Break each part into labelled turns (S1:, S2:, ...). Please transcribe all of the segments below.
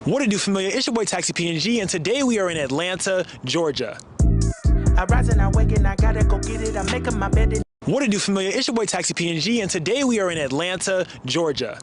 S1: What it do, familiar? It's your boy Taxi PNG, and today we are in Atlanta, Georgia.
S2: I rise and I wake and I gotta go get it. I'm making my bed.
S1: What it do, familiar? It's your boy Taxi PNG, and today we are in Atlanta, Georgia.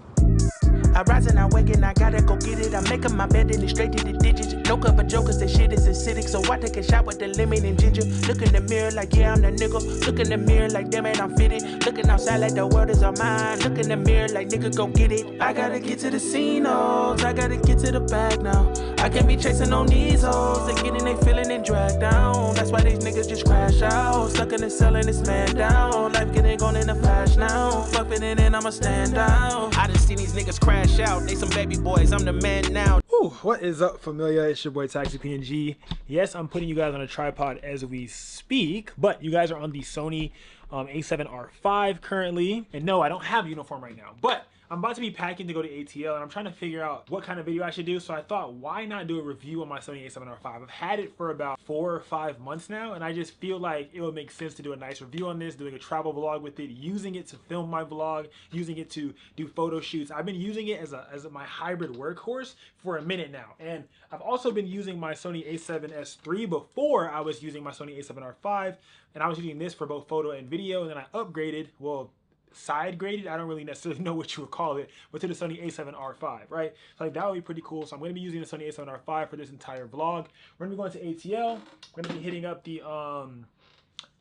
S2: I rise and I wake and I gotta go get it. I'm making my bed and it's straight to the digits. No cover jokers, that shit is acidic. So I take a shot with the lemon and ginger. Look in the mirror like, yeah, I'm the nigga. Look in the mirror like, damn it, I'm fitted. Looking outside like the world is all mine. Look in the mirror like, nigga, go get it. I gotta get to the scene, oh. I gotta get to the bag now. I can't be chasing on these hoes. They getting they feeling and dragged down. That's why these niggas just crash out. Stuck in the cell and it's man down. Life getting gone in the flash now. Fuck it in and I'ma stand down. I done seen these niggas crash out. They some baby boys, I'm the man now.
S1: Ooh, what is up, familia? It's your boy Taxi PNG. Yes, I'm putting you guys on a tripod as we speak, but you guys are on the Sony A7RV currently. And no, I don't have a uniform right now, but I'm about to be packing to go to ATL, and I'm trying to figure out what kind of video I should do. So I thought, why not do a review on my Sony A7RV? I've had it for about 4 or 5 months now, and I just feel like it would make sense to do a nice review on this, doing a travel vlog with it, using it to film my vlog, using it to do photo shoots. I've been using it as my hybrid workhorse for a minute now. And I've also been using my Sony A7S III before I was using my Sony A7RV, and I was using this for both photo and video, and then I upgraded, well, side graded, I don't really necessarily know what you would call it, but to the Sony A7RV, right? So like that would be pretty cool. So I'm going to be using the Sony A7RV for this entire vlog. We're going to be going to ATL. We're going to be hitting up the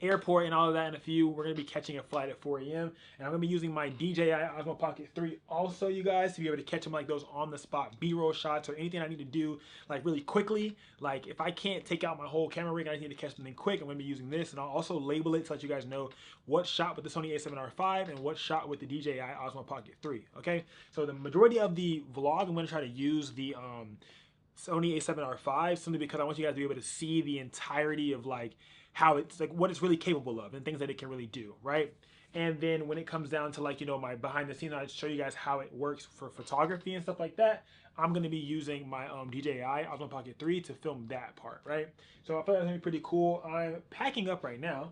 S1: airport and all of that in a few. We're going to be catching a flight at 4 a.m. and I'm going to be using my DJI Osmo Pocket 3 also, you guys, to be able to catch them like those on the spot B-roll shots or anything I need to do like really quickly. Like if I can't take out my whole camera rig, I need to catch something quick, I'm going to be using this, and I'll also label it to let you guys know what shot with the Sony A7RV and what shot with the DJI Osmo Pocket 3. Okay, so the majority of the vlog I'm going to try to use the Sony A7RV simply because I want you guys to be able to see the entirety of like how it's like what it's really capable of and things that it can really do, right? And then when it comes down to like, you know, my behind the scenes, I'll show you guys how it works for photography and stuff like that. I'm going to be using my DJI Osmo Pocket 3 to film that part, right? So I thought that was going to be pretty cool. I'm packing up right now,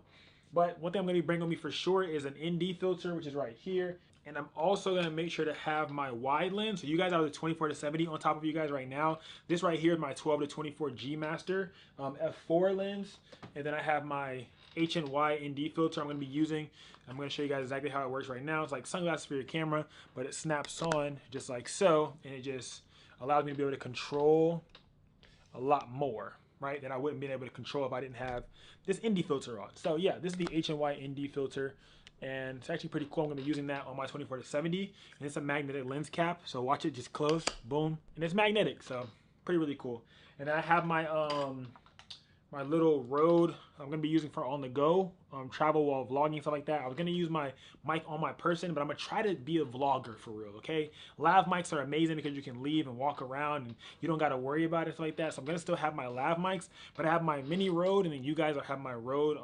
S1: but one thing I'm going to be bringing with me for sure is an ND filter, which is right here. And I'm also going to make sure to have my wide lens. So you guys are the 24-70 on top of you guys right now. This right here is my 12-24 G Master f4 lens. And then I have my HNY ND filter I'm going to be using. I'm going to show you guys exactly how it works right now. It's like sunglasses for your camera, but it snaps on just like so. And it just allows me to be able to control a lot more, right, that I wouldn't be able to control if I didn't have this ND filter on. So yeah, this is the HNY ND filter. And it's actually pretty cool. I'm going to be using that on my 24-70, and it's a magnetic lens cap, so watch it just close, boom, and it's magnetic, so pretty really cool. And I have my my little Rode I'm going to be using for on the go travel while vlogging, stuff like that. I was going to use my mic on my person, but I'm going to try to be a vlogger for real, okay? Lav mics are amazing because you can leave and walk around and you don't got to worry about it, stuff like that. So I'm going to still have my lav mics, but I have my mini Rode, and then you guys will have my Rode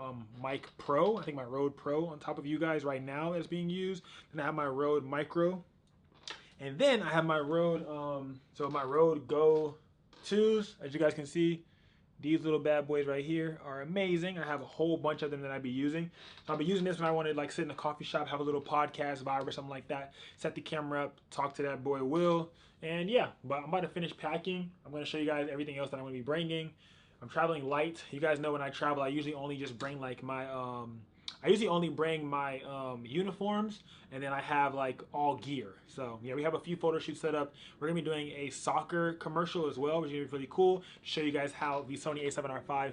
S1: mic Pro. I think my Rode Pro on top of you guys right now that's being used. Then I have my Rode Micro, and then I have my Rode so my Rode Go 2s, as you guys can see. These little bad boys right here are amazing. I have a whole bunch of them that I'd be using. So I'll be using this when I want to like sit in a coffee shop, have a little podcast vibe or something like that. Set the camera up, talk to that boy Will. And yeah, but I'm about to finish packing. I'm going to show you guys everything else that I'm going to be bringing. I'm traveling light. You guys know when I travel, I usually only just bring like my uniforms, and then I have like all gear. So yeah, we have a few photo shoots set up. We're gonna be doing a soccer commercial as well, which is gonna be really cool to show you guys how the Sony A7RV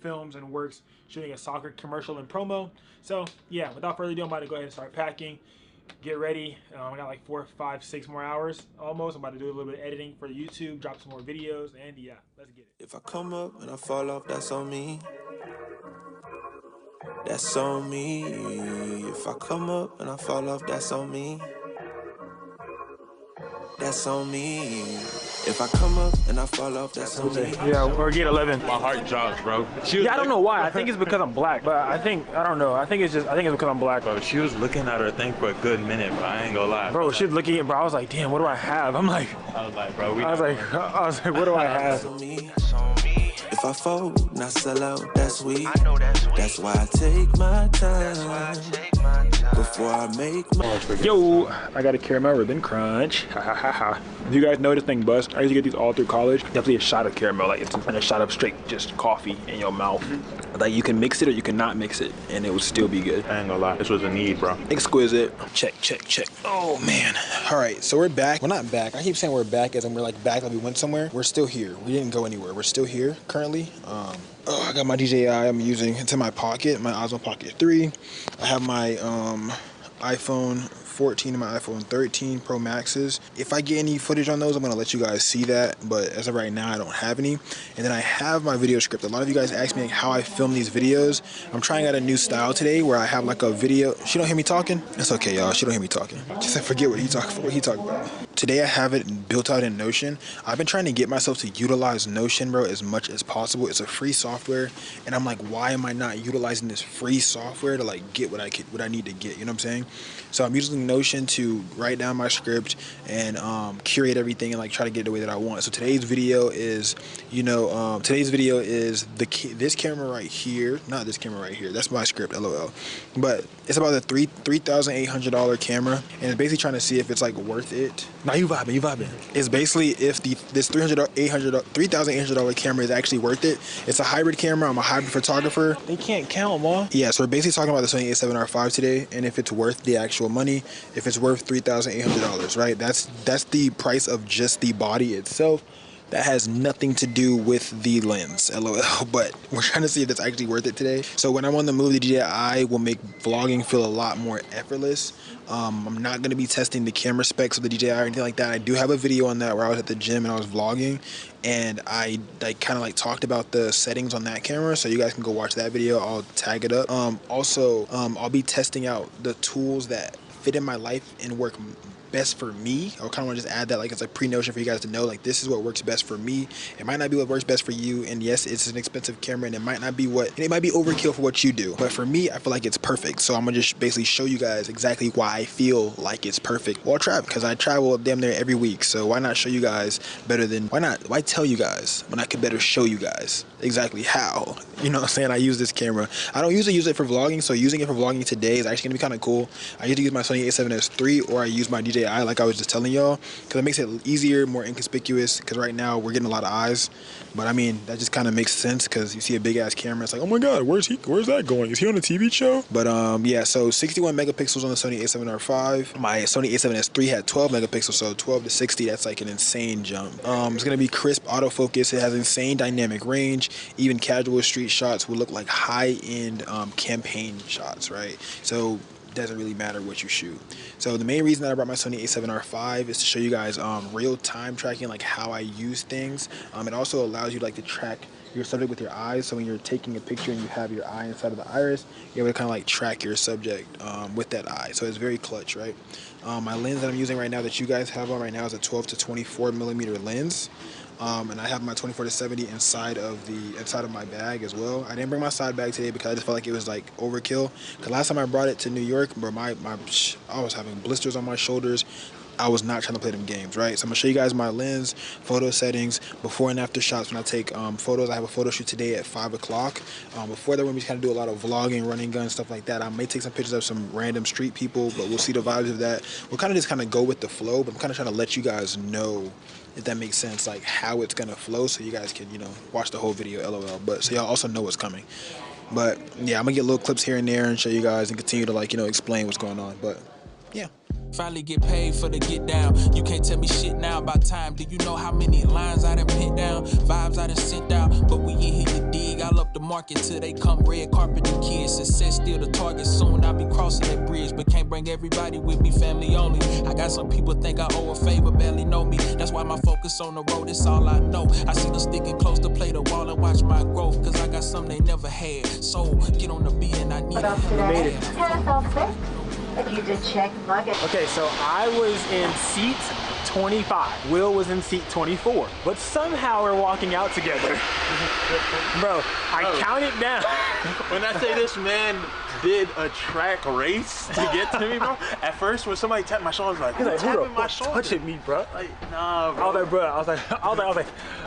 S1: films and works, shooting a soccer commercial and promo. So yeah, without further ado, I'm about to go ahead and start packing. Get ready. I got like 4, 5, 6 more hours almost. I'm about to do a little bit of editing for YouTube, drop some more videos, and yeah, let's get it.
S3: If I come up and I fall off, that's on me. That's on me. If I come up and I fall off, that's on me. That's on me. If I come up and I fall off, that's on me.
S1: Yeah, we're gate 11.
S4: My heart drops, bro.
S1: Yeah, I don't know why. I think it's because I'm black, but I don't know. I think it's because I'm black.
S4: Bro, she was looking at her thing for a good minute, bro. I ain't gonna lie.
S1: Bro, she was looking at it, bro. I was like, damn, what do I have? I was like, bro, I was like, what do I have?
S3: If I fold and I sell out, that's weak. That's why I take my time. before I make my.
S1: Yo, I got a caramel ribbon crunch. Ha ha ha ha. If you guys know this thing bust, I used to get these all through college. Definitely a shot of caramel, like it's a shot of straight just coffee in your mouth. Like you can mix it or you cannot mix it and it would still be good.
S4: I ain't gonna lie, this was a need, bro.
S1: Exquisite. Check, check, check. Oh man. All right, so we're back. We're not back. I keep saying we're back as in we're like back like we went somewhere. We're still here. We didn't go anywhere. We're still here currently. I got my DJI I'm using. It's in my pocket, my Osmo Pocket 3. I have my iPhone 14 and my iPhone 13 Pro Maxes. If I get any footage on those, I'm gonna let you guys see that, but as of right now, I don't have any. And then I have my video script. A lot of you guys ask me like, how I film these videos. I'm trying out a new style today where I have like a video. She don't hear me talking? That's okay, y'all. She don't hear me talking. Just I forget what he talking about. Today I have it built out in Notion. I've been trying to get myself to utilize Notion, bro, as much as possible. It's a free software, and I'm like, why am I not utilizing this free software to like get what I need to get? You know what I'm saying? So I'm using Notion to write down my script and curate everything and like try to get it the way that I want. So today's video is, this camera right here, not this camera right here. That's my script, LOL. But it's about a $3,800 camera, and it's basically trying to see if it's like worth it. Now you vibing. It's basically if this $3,800 camera is actually worth it. It's a hybrid camera. I'm a hybrid photographer. They can't count, ma. Yeah, so we're basically talking about the Sony A7RV today, and if it's worth the actual money, if it's worth $3,800, right? That's the price of just the body itself. That has nothing to do with the lens, LOL, but we're trying to see if that's actually worth it today. So when I'm on the move, the DJI will make vlogging feel a lot more effortless. I'm not gonna be testing the camera specs of the DJI or anything like that. I do have a video on that where I was at the gym and I was vlogging, and I kind of like talked about the settings on that camera, so you guys can go watch that video. I'll tag it up. Also, I'll be testing out the tools that fit in my life and work best for me. I kind of want to just add that like it's a pre-notion for you guys to know like this is what works best for me. It might not be what works best for you, and yes, it's an expensive camera and it might be overkill for what you do, but for me I feel like it's perfect. So I'm gonna just basically show you guys exactly why I feel like it's perfect. Well, because I travel damn near every week, so why not show you guys better than why tell you guys when I could better show you guys exactly how, you know what I'm saying, I use this camera. I don't usually use it for vlogging, so using it for vlogging today is actually gonna be kind of cool. I usually use my Sony A7S III or I use my DJI like I was just telling y'all, because it makes it easier, more inconspicuous, because right now we're getting a lot of eyes. But I mean, that just kind of makes sense because you see a big ass camera, it's like, oh my god, where's that going? Is he on a TV show? But yeah, so 61 megapixels on the Sony A7R5. My Sony A7S III had 12 megapixels, so 12 to 60, that's like an insane jump. It's gonna be crisp autofocus. It has insane dynamic range. Even casual street shots will look like high-end campaign shots, right? So doesn't really matter what you shoot. So the main reason that I brought my Sony A7R5 is to show you guys real-time tracking, like how I use things. It also allows you like to track your subject with your eyes. So when you're taking a picture and you have your eye inside of the iris, you're able to kind of like track your subject with that eye. So it's very clutch, right? My lens that I'm using right now that you guys have on right now is a 12 to 24 millimeter lens. And I have my 24 to 70 inside of my bag as well. I didn't bring my side bag today because I just felt like it was like overkill. Because last time I brought it to New York, bro, I was having blisters on my shoulders. I was not trying to play them games, right? So I'm gonna show you guys my lens, photo settings, before and after shots when I take photos. I have a photo shoot today at 5 o'clock. Before that, when we kind of do a lot of vlogging, running guns, stuff like that, I may take some pictures of some random street people, but we'll see the vibes of that. We'll kind of just go with the flow, but I'm kind of trying to let you guys know, if that makes sense, like how it's gonna flow, so you guys can, you know, watch the whole video, LOL. But so y'all also know what's coming. But yeah, I'm gonna get little clips here and there and show you guys and continue to, like, you know, explain what's going on. But yeah.
S2: Finally get paid for the get down. You can't tell me shit now about time. Do you know how many lines I done put down? Vibes I done sent out, but we in here to dig. I'll up the market till they come red carpet the kids. Success still the target, soon I'll be crossing that bridge. But can't bring everybody with me, family only. I got some people think I owe a favor, barely know me. That's why my focus on the road, it's all I know. I see them sticking close to play the wall and watch my growth, cause I got something they never had. So get on the beat and I need it.
S1: We made it.
S5: If you did check luggage.
S1: Okay, so I was in seat 25. Will was in seat 24. But somehow we're walking out together. Bro, I counted down.
S4: When I say this man did a track race to get to me, bro. At first, when somebody tapped my shoulder, I was like,
S1: He's like, who
S4: tapping
S1: the
S4: my
S1: fuck
S4: shoulder?
S1: touching me, bro?
S4: Like, nah, bro.
S1: I was like, bro.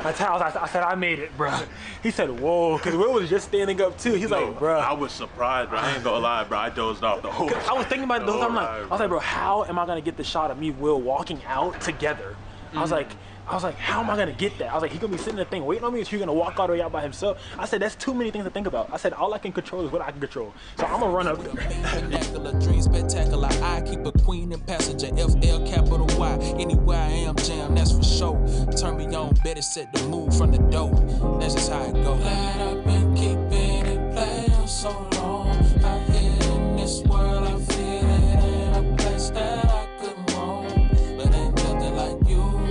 S1: I said, I made it, bro. He said, whoa, because Will was just standing up too. He's like, bro.
S4: I was surprised, bro. I ain't gonna lie, bro. I dozed off the whole time.
S1: I was thinking about those. I'm like, I was like, bro, how am I gonna get the shot of me, Will, walking out together? I was like, how am I gonna get that? I was like, he gonna be sitting in the thing waiting on me, or he's gonna walk all the way out by himself? I said, that's too many things to think about. I said, all I can control is what I can control. So I'm gonna run up there.
S2: Vernacular, dream spectacular. I keep a queen and passenger. FL capital Y. Anywhere I am, jam, that's for sure. Turn me on, better set the mood from the door. That's just how it go. Glad I've been keeping it playing so long. Out here in this world, I feel it in a place that I could roam. But ain't nothing like you.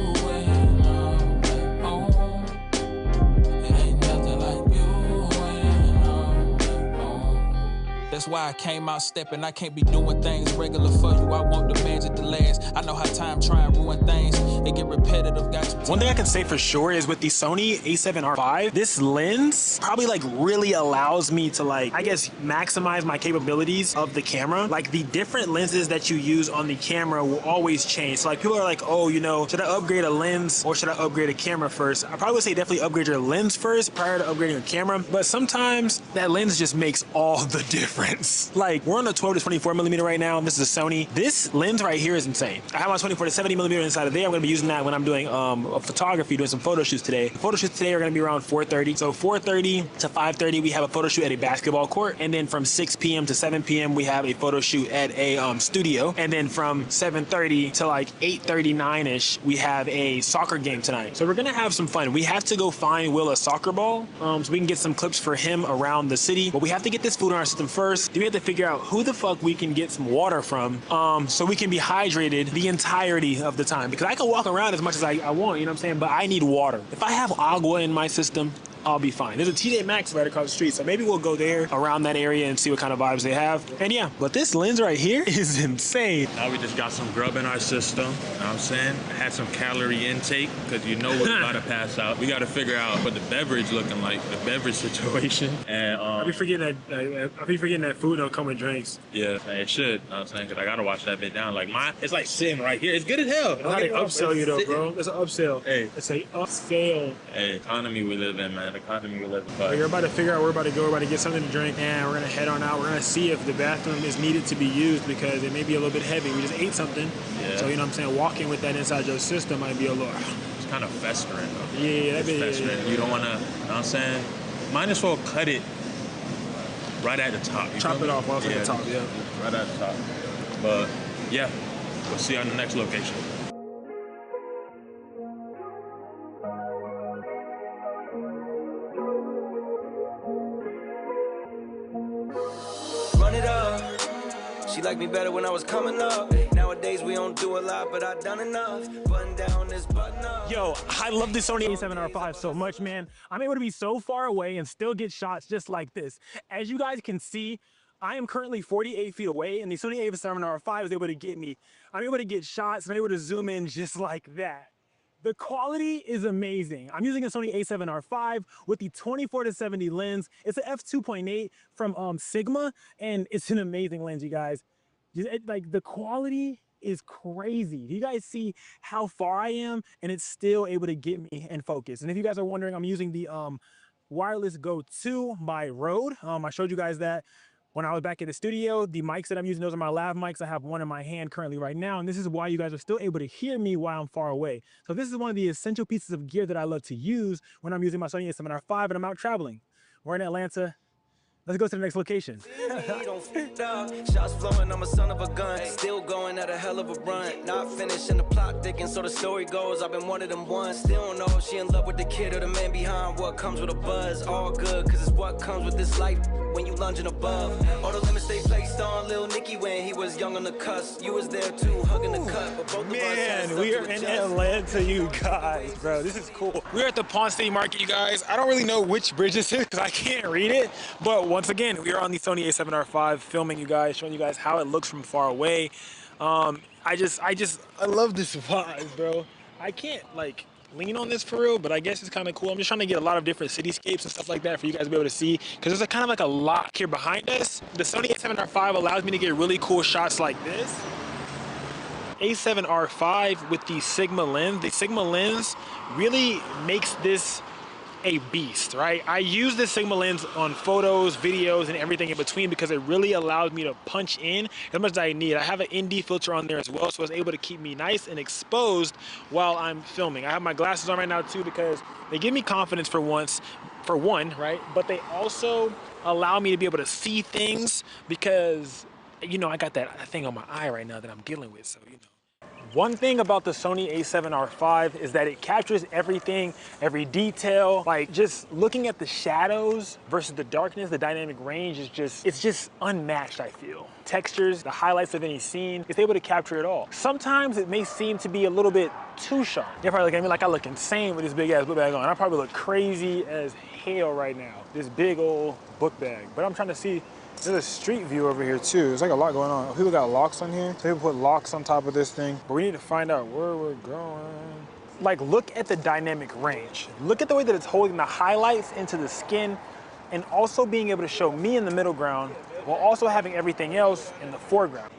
S2: That's why I came out stepping. I can't be doing things regular for you. I want the magic to last. I know how time try and ruin things. They get repetitive. Got you.
S1: One thing I can say for sure is with the Sony A7RV, this lens probably like really allows me to like, I guess, maximize my capabilities of the camera. Like the different lenses that you use on the camera will always change. So like people are like, oh, you know, should I upgrade a lens or should I upgrade a camera first? I probably would say definitely upgrade your lens first prior to upgrading a camera. But sometimes that lens just makes all the difference. Like we're on a 12 to 24 millimeter right now. This is a Sony. This lens right here is insane. I have my 24 to 70 millimeter inside of there. I'm gonna be using that when I'm doing a photography, doing some photo shoots today. The photo shoots today are gonna be around 4:30. So 4:30 to 5:30, we have a photo shoot at a basketball court. And then from 6 p.m. to 7 p.m., we have a photo shoot at a studio. And then from 7:30 to like 8:39-ish, we have a soccer game tonight. So we're gonna have some fun. We have to go find Will a soccer ball so we can get some clips for him around the city. But we have to get this food in our system first. Then we have to figure out who the fuck we can get some water from so we can be hydrated the entirety of the time. Because I can walk around as much as I want, you know what I'm saying? But I need water. If I have agua in my system, I'll be fine. There's a TJ Maxx right across the street, so maybe we'll go there around that area and see what kind of vibes they have. And yeah, but this lens right here is insane.
S4: Now we just got some grub in our system, you know what I'm saying? Had some calorie intake, because you know we're about to pass out. We got to figure out what the beverage looking like, the beverage situation. And
S1: I'll be forgetting that food don't come with drinks.
S4: Yeah, it should, you know what I'm saying? Because I got to watch that bit down. Like mine, it's like sitting right here. It's good as hell.
S1: That's how they upsell you though, bro. It's an upsell.
S4: Hey.
S1: It's a upsell.
S4: Hey, economy we live in, man. Economy we live in. But
S1: You're about to figure out where we're about to go. We're about to get something to drink, and we're gonna head on out. We're gonna see if the bathroom is needed to be used because it may be a little bit heavy. We just ate something, so you know what I'm saying. Walking with that inside your system might be a little.
S4: It's kind of festering though.
S1: Yeah, that
S4: it's festering.
S1: Yeah.
S4: You don't wanna, you know what I'm saying? Might as well cut it right at the top.
S1: Chop it off while it's at the top, yeah.
S4: Right at the top. But yeah, we'll see you on the next location.
S6: Run it up. She liked me better when I was coming up. Nowadays we don't do a lot, but I done enough. Button down this button up.
S1: Yo, I love this Sony A7R5 so much, man. I'm able to be so far away and still get shots just like this. As you guys can see, I am currently 48 feet away, and the Sony A7R5 is able to get me. I'm able to get shots, I'm able to zoom in just like that. The quality is amazing. I'm using a Sony A7R5 with the 24 to 70 lens. It's an f2.8 from Sigma, and it's an amazing lens, you guys. Like the quality is crazy. You guys see how far I am, and it's still able to get me in focus. And if you guys are wondering, I'm using the Wireless Go 2 by Rode. I showed you guys that when I was back at the studio. The mics that I'm using, those are my lav mics. I have one in my hand currently right now, and this is why you guys are still able to hear me while I'm far away. So this is one of the essential pieces of gear that I love to use when I'm using my Sony A7R5 and I'm out traveling. We're in Atlanta. Let's go to the next location.
S6: Shots flowing, I'm a son of a gun. Still going at a hell of a run. Not finishing the plot thick, and so the story goes. I've been one of them ones. Still don't know if she in love with the kid or the man behind what comes with a buzz. All good, cause it's what comes with this life when you lunging above. All the limits they placed on Lil Nicky when he was young on the cusp. You was there too, hugging the cut. But both
S1: Man, we are in Atlanta, you guys, bro. This is cool. We're at the Pawn City Market, you guys. I don't really know which bridge this is because I can't read it. But once again, we are on the Sony A7R5 filming you guys, showing you guys how it looks from far away. I love this vibe, bro. I can't, like, lean on this for real, but I guess it's kind of cool. I'm just trying to get a lot of different cityscapes and stuff like that for you guys to be able to see, because there's a kind of like a lock here behind us. The Sony A7R5 allows me to get really cool shots like this. A7R5 with the Sigma lens really makes this a beast, right? I use this Sigma lens on photos, videos, and everything in between because it really allows me to punch in as much as I need. I have an ND filter on there as well, so it's able to keep me nice and exposed while I'm filming. I have my glasses on right now too because they give me confidence for one, right? But they also allow me to be able to see things because, you know, I got that thing on my eye right now that I'm dealing with, so, you know. One thing about the Sony A7R5 is that it captures everything, every detail. Like just looking at the shadows versus the darkness, the dynamic range is it's just unmatched, I feel. Textures, the highlights of any scene, it's able to capture it all. Sometimes it may seem to be a little bit too sharp. You're probably looking at me like I look insane with this big ass book bag on. I probably look crazy as hell right now. This big old book bag, but I'm trying to see. There's a street view over here too. There's like a lot going on. People got locks on here. People put locks on top of this thing. But we need to find out where we're going. Like, look at the dynamic range. Look at the way that it's holding the highlights into the skin and also being able to show me in the middle ground while also having everything else in the foreground.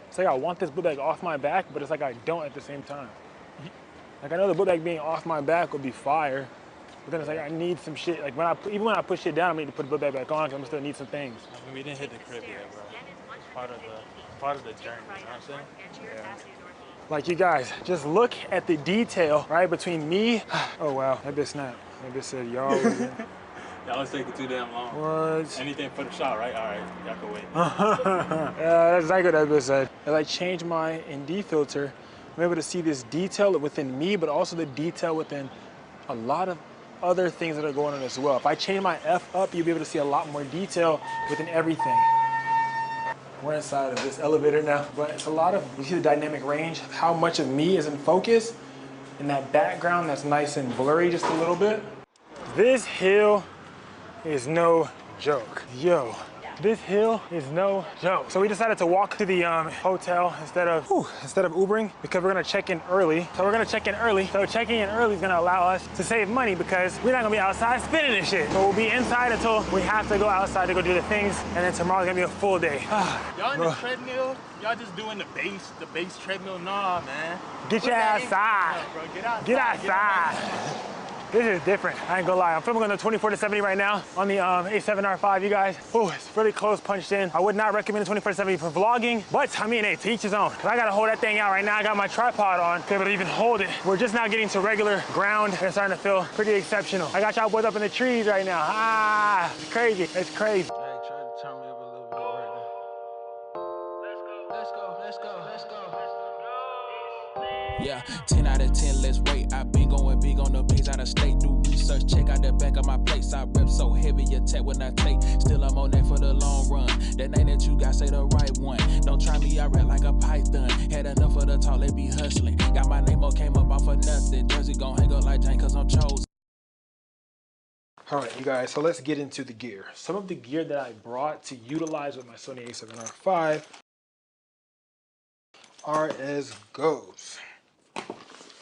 S1: It's like I want this book bag off my back, but it's like I don't at the same time. Like I know the book bag being off my back would be fire. But then it's like I need some shit. Like even when I put shit down, I need to put the book bag back on because I'm still need some things.
S4: I mean, we didn't hit the crib yet, bro. Part of the journey. You know what I'm saying?
S1: Yeah. Like you guys, just look at the detail right between me. Oh wow, that bitch snapped. That bitch said y'all.
S4: Y'all was taking too damn long.
S1: What?
S4: Anything Photoshop, right? All right, y'all can wait.
S1: Yeah, that's exactly what that bitch said. As I change my ND filter, I'm able to see this detail within me, but also the detail within a lot of other things that are going on as well. If I change my F up, you'll be able to see a lot more detail within everything. We're inside of this elevator now, but it's a lot of, you see the dynamic range of how much of me is in focus and that background that's nice and blurry just a little bit. This hill is no joke. Yo, this hill is no joke. So we decided to walk to the hotel instead of Ubering because we're gonna check in early. So we're gonna check in early. So checking in early is gonna allow us to save money because we're not gonna be outside spinning this shit. So we'll be inside until we have to go outside to go do the things, and then tomorrow's gonna be a full day.
S4: Y'all in the treadmill? Y'all just doing the base treadmill? Nah, man.
S1: Get your ass outside.
S4: Bro, get outside.
S1: Get outside. This is different. I ain't gonna lie. I'm filming on the 24-70 right now on the A7R5, you guys. Oh, it's really close punched in. I would not recommend the 24-70 for vlogging, but I mean, hey, to each his own. Cause I gotta hold that thing out right now. I got my tripod on to be able to even hold it. We're just now getting to regular ground and it's starting to feel pretty exceptional. I got y'all boys up in the trees right now. Ah, it's crazy. It's crazy.
S2: Hey, try to turn me up a little bit right now. Let's go. Yeah, 10 out of 10, let's wait. I've been going big on the bigs out of state. Do research, check out the back of my plates. I rep so heavy, attack when I take. Still, I'm on that for the long run. That name that you got, say the right one. Don't try me, I rap like a python. Had enough of the talk, let be hustling. Got my name up, came up off of nothing. Jersey gon' hang up like Jane, cause I'm chosen.
S1: All right, you guys, so let's get into the gear. Some of the gear that I brought to utilize with my Sony A7R5 are as goes.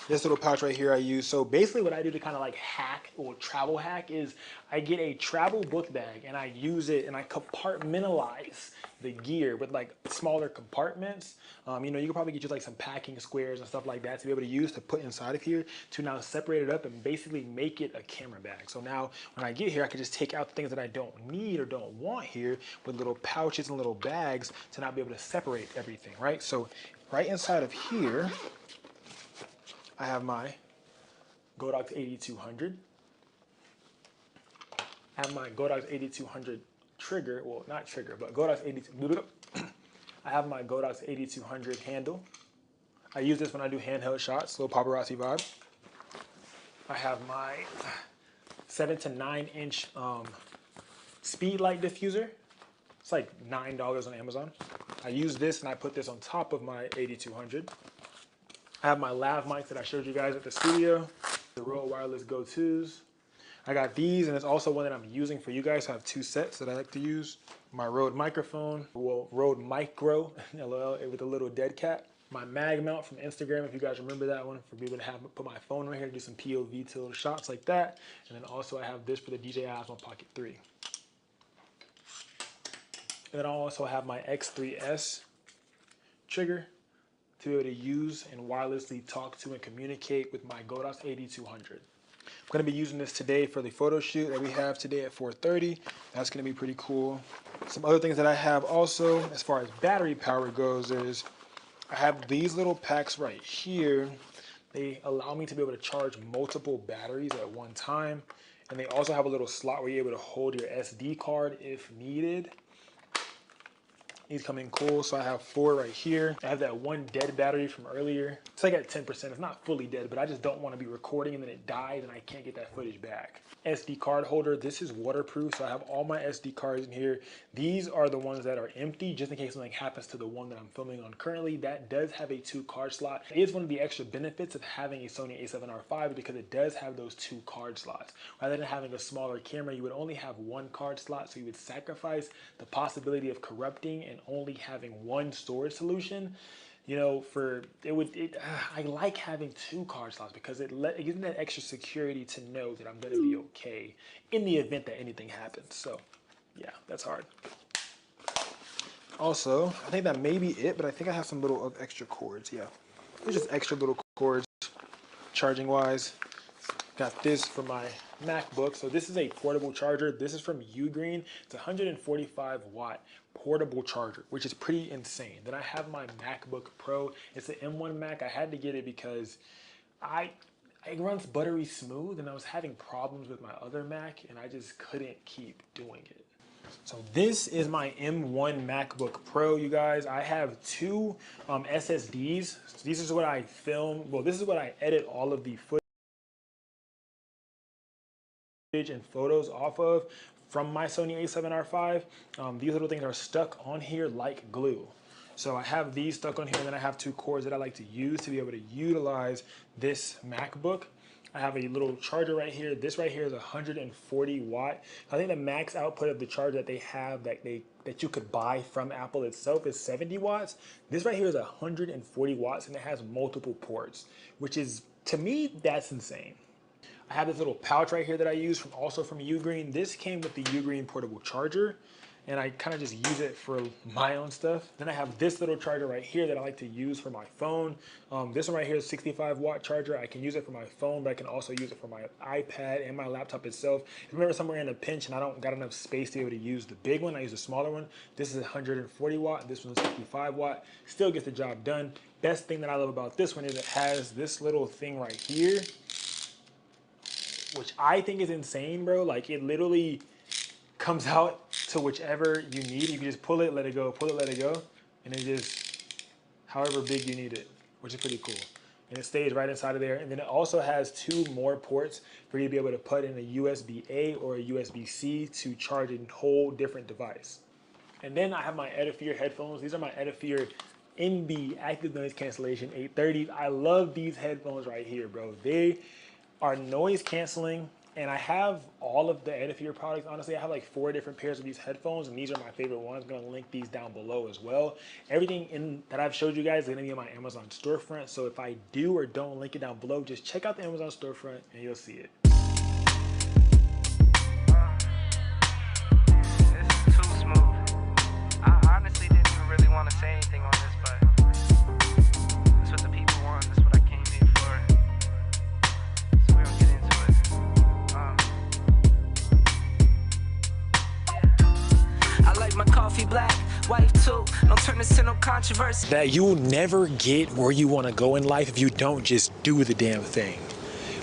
S1: This little pouch right here I use. So basically what I do to kind of like hack or travel hack is I get a travel book bag and I use it and I compartmentalize the gear with like smaller compartments. You know, you can probably get you like some packing squares and stuff like that to be able to use to put inside of here to now separate it up and basically make it a camera bag. So now when I get here, I can just take out the things that I don't need or don't want here with little pouches and little bags to now be able to separate everything, right? So right inside of here, I have my Godox 8200. I have my Godox 8200 trigger, well, not trigger, but Godox 8200. I have my Godox 8200 handle. I use this when I do handheld shots, little paparazzi vibe. I have my 7 to 9 inch speed light diffuser. It's like $9 on Amazon. I use this and I put this on top of my 8200. I have my lav mics that I showed you guys at the studio, the Rode Wireless Go 2s. I got these, and it's also one that I'm using for you guys. I have 2 sets that I like to use. My Rode microphone, well, Rode Micro, LOL, with a little dead cat. my mag mount from Instagram, if you guys remember that one, for being able to put my phone right here to do some POV tilt shots like that. And then also I have this for the DJI Osmo Pocket 3. And then I also have my X3S trigger to be able to use and wirelessly talk to and communicate with my Godos 8200. I'm going to be using this today for the photo shoot that we have today at 4:30. That's going to be pretty cool. Some other things that I have also, as far as battery power goes, is I have these little packs right here. They allow me to be able to charge multiple batteries at one time. And they also have a little slot where you're able to hold your SD card if needed. These come in cool, so I have 4 right here. I have that one dead battery from earlier. It's like at 10%, it's not fully dead, but I just don't want to be recording and then it dies and I can't get that footage back. SD card holder, this is waterproof, so I have all my SD cards in here. These are the ones that are empty, just in case something happens to the one that I'm filming on currently. That does have a 2 card slot. It is one of the extra benefits of having a Sony A7RV because it does have those 2 card slots. Rather than having a smaller camera, you would only have 1 card slot, so you would sacrifice the possibility of corrupting and only having 1 storage solution. You know, I like having 2 card slots because it gives me that extra security to know that I'm going to be okay in the event that anything happens. So yeah, that's hard. Also, I think that may be it, but I think I have some little extra cords. Yeah, there's just extra little cords charging wise. Got this for my MacBook. So this is a portable charger. This is from Ugreen. It's a 145 watt portable charger, which is pretty insane. Then I have my MacBook Pro. It's an M1 Mac. I had to get it because it runs buttery smooth and I was having problems with my other Mac and I just couldn't keep doing it. So this is my M1 MacBook Pro, you guys. I have 2 SSDs. So this is what I film. Well, this is what I edit all of the footage and photos off of from my Sony A7RV. These little things are stuck on here like glue. So I have these stuck on here, and then I have 2 cords that I like to use to be able to utilize this MacBook. I have a little charger right here. This right here is 140 watt. I think the max output of the charger that they have that you could buy from Apple itself is 70 watts. This right here is 140 watts and it has multiple ports, which is, to me, that's insane. I have this little pouch right here that I use also from Ugreen. This came with the Ugreen portable charger, and I kind of just use it for my own stuff. Then I have this little charger right here that I like to use for my phone. This one right here is 65 watt charger. I can use it for my phone, but I can also use it for my iPad and my laptop itself. If remember somewhere in a pinch and I don't got enough space to be able to use the big one, I use the smaller one. This is 140 watt, this one's 65 watt. Still gets the job done. Best thing that I love about this one is it has this little thing right here, which I think is insane, bro. Like, it literally comes out to whichever you need. You can just pull it, let it go, pull it, let it go, and it just, however big you need it, which is pretty cool. And it stays right inside of there. And then it also has 2 more ports for you to be able to put in a USB-A or a USB-C to charge a whole different device. And then I have my Edifier headphones. These are my Edifier NB Active Noise Cancellation 830s. I love these headphones right here, bro. They are noise canceling, and I have all of the Edifier products. Honestly, I have like 4 different pairs of these headphones, and these are my favorite ones. I'm gonna link these down below as well. Everything that I've showed you guys is gonna be on my Amazon storefront, so if I do or don't link it down below, just check out the Amazon storefront and you'll see it.
S7: This is too smooth. I honestly didn't even really want to say anything on this, but that's what the people want. That's what I came here for. So we're gonna get into it.
S2: I like my coffee black, white too. Don't turn this to no controversy.
S1: That you will never get where you want to go in life if you don't just do the damn thing.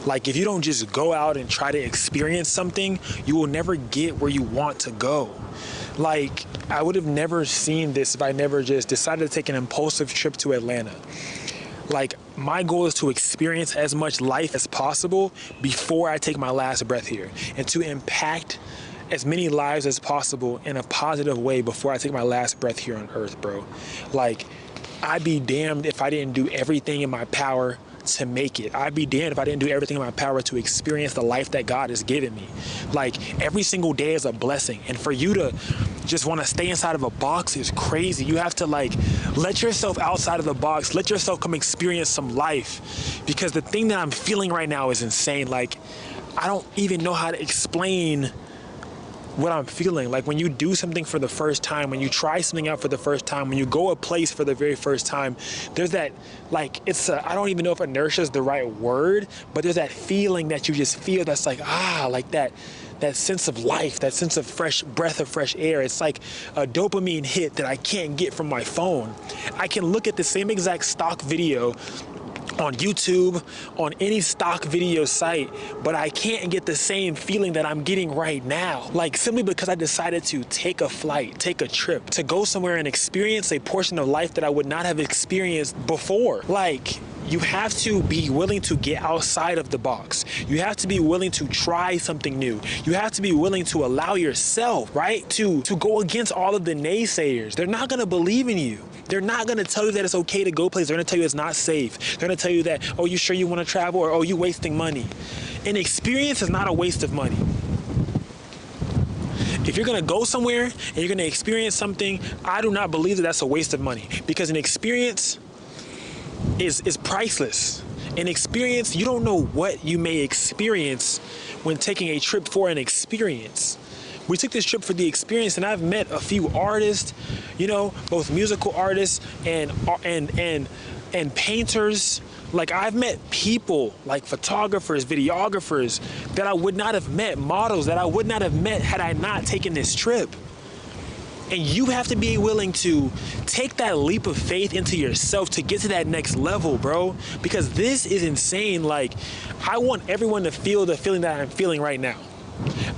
S1: Like, if you don't just go out and try to experience something, you will never get where you want to go. Like, I would have never seen this if I never just decided to take an impulsive trip to Atlanta. Like, my goal is to experience as much life as possible before I take my last breath here, and to impact as many lives as possible in a positive way before I take my last breath here on earth, bro. Like, I'd be damned if I didn't do everything in my power to make it. I'd be damned if I didn't do everything in my power to experience the life that God has given me. Like, every single day is a blessing. And for you to just want to stay inside of a box is crazy. You have to, like, let yourself outside of the box. Let yourself come experience some life. Because the thing that I'm feeling right now is insane. Like, I don't even know how to explain what I'm feeling. Like, when you do something for the first time, when you try something out for the first time, when you go a place for the very first time, there's that, like, I don't even know if inertia is the right word, but there's that feeling that you just feel that's like, like that sense of life, that sense of fresh breath of fresh air. It's like a dopamine hit that I can't get from my phone. I can look at the same exact stock video on YouTube, on any stock video site, but I can't get the same feeling that I'm getting right now. Like, simply because I decided to take a flight, take a trip, to go somewhere and experience a portion of life that I would not have experienced before. Like, you have to be willing to get outside of the box. You have to be willing to try something new. You have to be willing to allow yourself, right, to go against all of the naysayers. They're not gonna believe in you. They're not gonna tell you that it's okay to go places. They're gonna tell you it's not safe. They're gonna tell you that, oh, you sure you wanna travel, or oh, you wasting money. An experience is not a waste of money. If you're gonna go somewhere and you're gonna experience something, I do not believe that that's a waste of money, because an experience is priceless. An experience, you don't know what you may experience when taking a trip for an experience. We took this trip for the experience, and I've met a few artists, you know, both musical artists and painters. Like, I've met people like photographers, videographers that I would not have met, models that I would not have met had I not taken this trip. And you have to be willing to take that leap of faith into yourself to get to that next level, bro. Because this is insane. Like, I want everyone to feel the feeling that I'm feeling right now.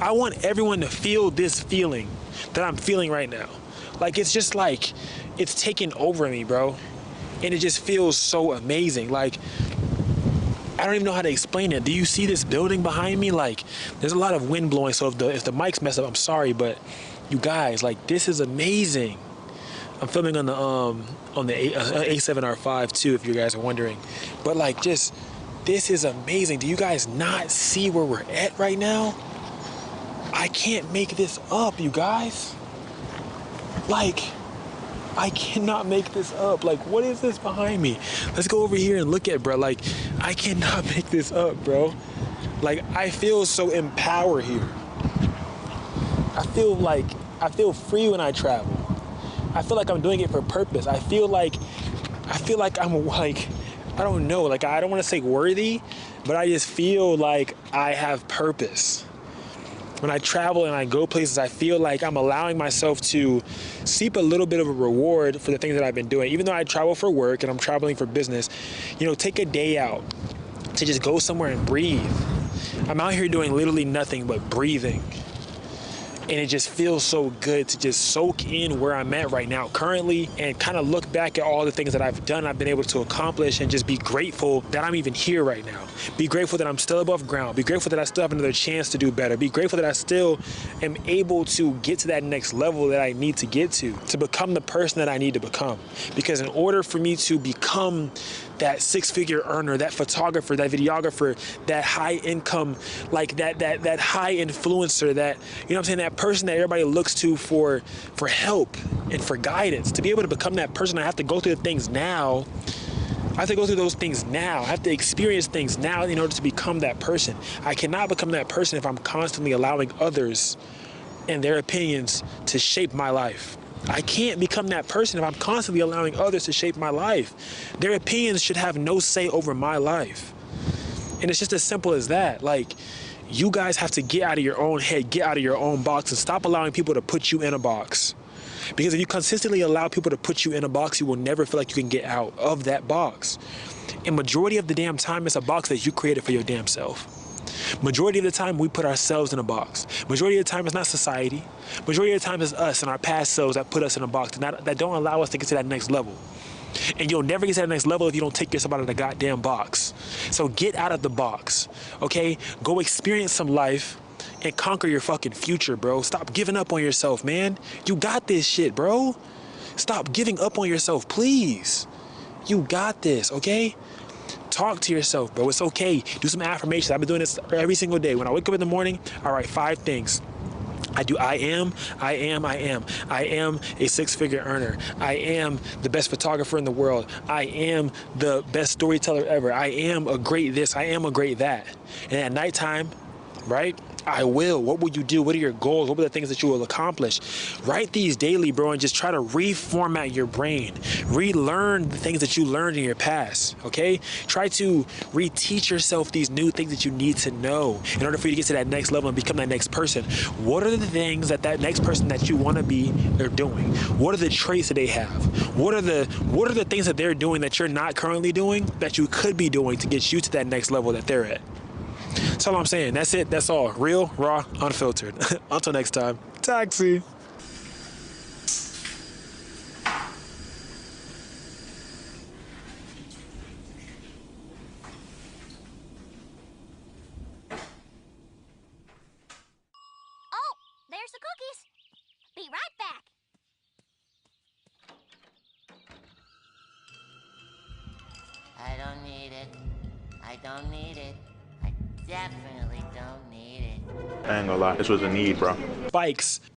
S1: I want everyone to feel this feeling that I'm feeling right now. Like, it's just like, it's taking over me, bro. And it just feels so amazing. Like, I don't even know how to explain it. Do you see this building behind me? Like, there's a lot of wind blowing, so if the mic's messed up, I'm sorry, but you guys, like, this is amazing. I'm filming on the A7RV too, if you guys are wondering. But, like, just, this is amazing. Do you guys not see where we're at right now? I can't make this up, you guys. Like, I cannot make this up. Like, what is this behind me? Let's go over here and look at, bro. Like, I cannot make this up, bro. Like, I feel so empowered here. I feel free when I travel. I feel like I'm doing it for purpose. I feel like I'm, like, I don't know, like, I don't want to say worthy, but I just feel like I have purpose. When I travel and I go places, I feel like I'm allowing myself to seep a little bit of a reward for the things that I've been doing. Even though I travel for work and I'm traveling for business, you know, take a day out to just go somewhere and breathe. I'm out here doing literally nothing but breathing. And it just feels so good to just soak in where I'm at right now currently, and kind of look back at all the things that I've done, I've been able to accomplish, and just be grateful that I'm even here right now. Be grateful that I'm still above ground. Be grateful that I still have another chance to do better. Be grateful that I still am able to get to that next level that I need to get to become the person that I need to become. Because in order for me to become that six-figure earner, that photographer, that videographer, that high income, like that high influencer, that, you know what I'm saying, that person that everybody looks to for help and for guidance. To be able to become that person, I have to go through the things now. I have to go through those things now. I have to experience things now in order to become that person. I cannot become that person if I'm constantly allowing others and their opinions to shape my life. I can't become that person if I'm constantly allowing others to shape my life. Their opinions should have no say over my life. And it's just as simple as that. Like, you guys have to get out of your own head, get out of your own box, and stop allowing people to put you in a box. Because if you consistently allow people to put you in a box, you will never feel like you can get out of that box. And majority of the damn time, it's a box that you created for your damn self. Majority of the time, we put ourselves in a box. Majority of the time, it's not society. Majority of the time, it's us and our past selves that put us in a box and that don't allow us to get to that next level. And you'll never get to that next level if you don't take yourself out of the goddamn box. So get out of the box, okay? Go experience some life and conquer your fucking future, bro. Stop giving up on yourself, man. You got this shit, bro. Stop giving up on yourself, please. You got this, okay? Talk to yourself, bro. It's okay. Do some affirmations. I've been doing this every single day. When I wake up in the morning, I write 5 things. I am a 6-figure earner. I am the best photographer in the world. I am the best storyteller ever. I am a great this. I am a great that. And at nighttime, right? I will. What will you do? What are your goals? What are the things that you will accomplish? Write these daily, bro, and just try to reformat your brain. Relearn the things that you learned in your past, okay? Try to reteach yourself these new things that you need to know in order for you to get to that next level and become that next person. What are the things that next person that you want to be are doing? What are the traits that they have? What are the things that they're doing that you're not currently doing that you could be doing to get you to that next level that they're at? That's all I'm saying. That's it. That's all. Real, raw, unfiltered. Until next time. Taxi.
S8: Oh, there's the cookies. Be right back.
S9: I don't need it. I don't need it. I definitely don't need it.
S10: I ain't gonna lie, this was a need, bro.
S1: Bikes.